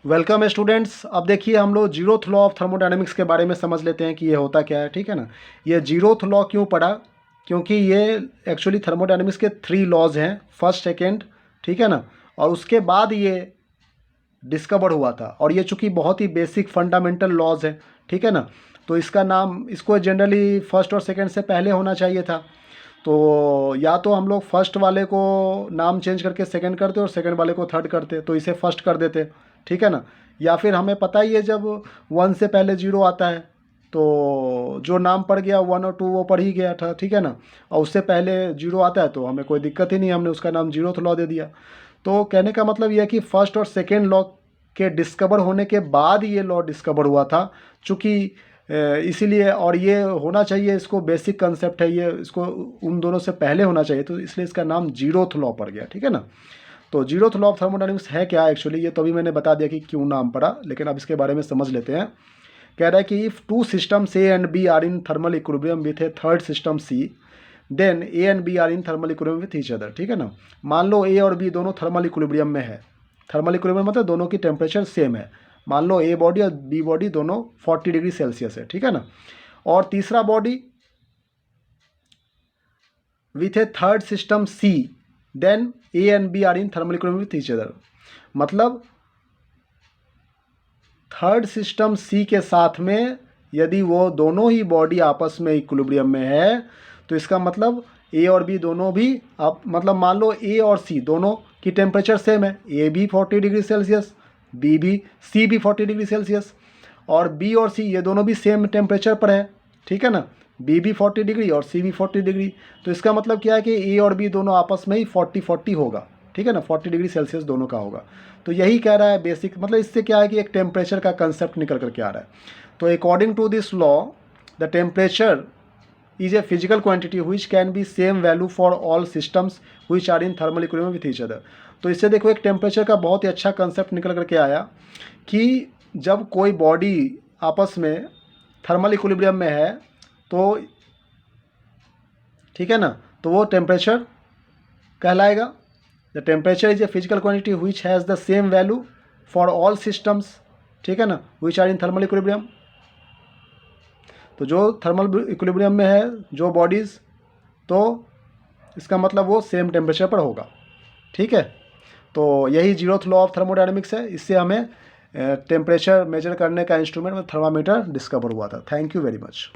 Welcome students. अब देखिए हम लोग जीरोथ लॉ ऑफ थर्मोडायनेमिक्स के बारे में समझ लेते हैं कि ये होता क्या है। ठीक है ना। ये जीरोथ लॉ क्यों पढ़ा, क्योंकि ये एक्चुअली थर्मोडायनेमिक्स के 3 लॉज हैं, फर्स्ट सेकेंड, ठीक है ना, और उसके बाद ये डिस्कवर हुआ था। और ये चूँकि बहुत ही बेसिक फंडामेंटल लॉज है, ठीक है ना, तो इसका नाम इसको जनरली फर्स्ट और सेकेंड से पहले होना चाहिए था। तो या तो हम लोग फर्स्ट वाले को नाम चेंज करके सेकंड करते और सेकंड वाले को थर्ड करते, तो इसे फर्स्ट कर देते, ठीक है ना। या फिर हमें पता ही है जब 1 से पहले 0 आता है तो जो नाम पड़ गया 1 और 2 वो पढ़ ही गया था, ठीक है ना। और उससे पहले 0 आता है तो हमें कोई दिक्कत ही नहीं, हमने उसका नाम जीरोथ लॉ दे दिया। तो कहने का मतलब यह है कि फर्स्ट और सेकेंड लॉ के डिस्कवर होने के बाद ये लॉ डिस्कवर हुआ था, चूँकि इसीलिए, और ये होना चाहिए, इसको बेसिक कंसेप्ट है ये, इसको उन दोनों से पहले होना चाहिए, तो इसलिए इसका नाम जीरोथ लॉ पड़ गया, ठीक है ना। तो जीरोथ लॉ ऑफ थर्मोडायनेमिक्स है क्या एक्चुअली, ये तो अभी मैंने बता दिया कि क्यों नाम पड़ा, लेकिन अब इसके बारे में समझ लेते हैं। कह रहा है कि if 2 systems A and B are in thermal equilibrium with a third system C, then A and B are in thermal equilibrium with each other, ठीक है ना। मान लो ए और बी दोनों थर्मल इक्विलिब्रियम में है। थर्मल इक्विलिब्रियम मतलब दोनों की टेम्परेचर सेम है। मान लो ए बॉडी और बी बॉडी दोनों 40 डिग्री सेल्सियस है, ठीक है ना। और तीसरा body with a third system C, then A and B are in thermal equilibrium with each other. मतलब थर्ड सिस्टम सी के साथ में यदि वो दोनों ही बॉडी आपस में इक्विलिब्रियम में है, तो इसका मतलब ए और बी दोनों भी, आप मतलब मान लो ए और सी दोनों की टेम्परेचर सेम है, ए भी 40 डिग्री सेल्सियस, बी भी, सी भी 40 डिग्री सेल्सियस, और बी और सी ये दोनों भी सेम टेम्परेचर पर है, ठीक है ना। बी भी 40 डिग्री और सी भी 40 डिग्री, तो इसका मतलब क्या है कि ए और बी दोनों आपस में ही 40-40 होगा, ठीक है ना, 40 डिग्री सेल्सियस दोनों का होगा। तो यही कह रहा है बेसिक, मतलब इससे क्या है कि एक टेम्परेचर का कंसेप्ट निकल करके आ रहा है। तो according to this law the temperature is a physical quantity which can be same value for all systems which are in thermal equilibrium with each other। तो इससे देखो एक टेम्परेचर का बहुत ही अच्छा कंसेप्ट निकल करके आया कि जब कोई बॉडी आपस में थर्मल इक्विलिब्रियम में है तो, ठीक है ना, तो वो टेम्परेचर कहलाएगा। The temperature is a physical quantity which has the same value for all systems, ठीक है ना, which are in thermal equilibrium. तो जो थर्मल इक्विलिब्रियम में है जो बॉडीज़, तो इसका मतलब वो सेम टेम्परेचर पर होगा, ठीक है। तो यही जीरोथ लॉ ऑफ थर्मोडायनेमिक्स है, इससे हमें टेम्परेचर मेजर करने का इंस्ट्रूमेंट थर्मामीटर डिस्कवर हुआ था। Thank you very much.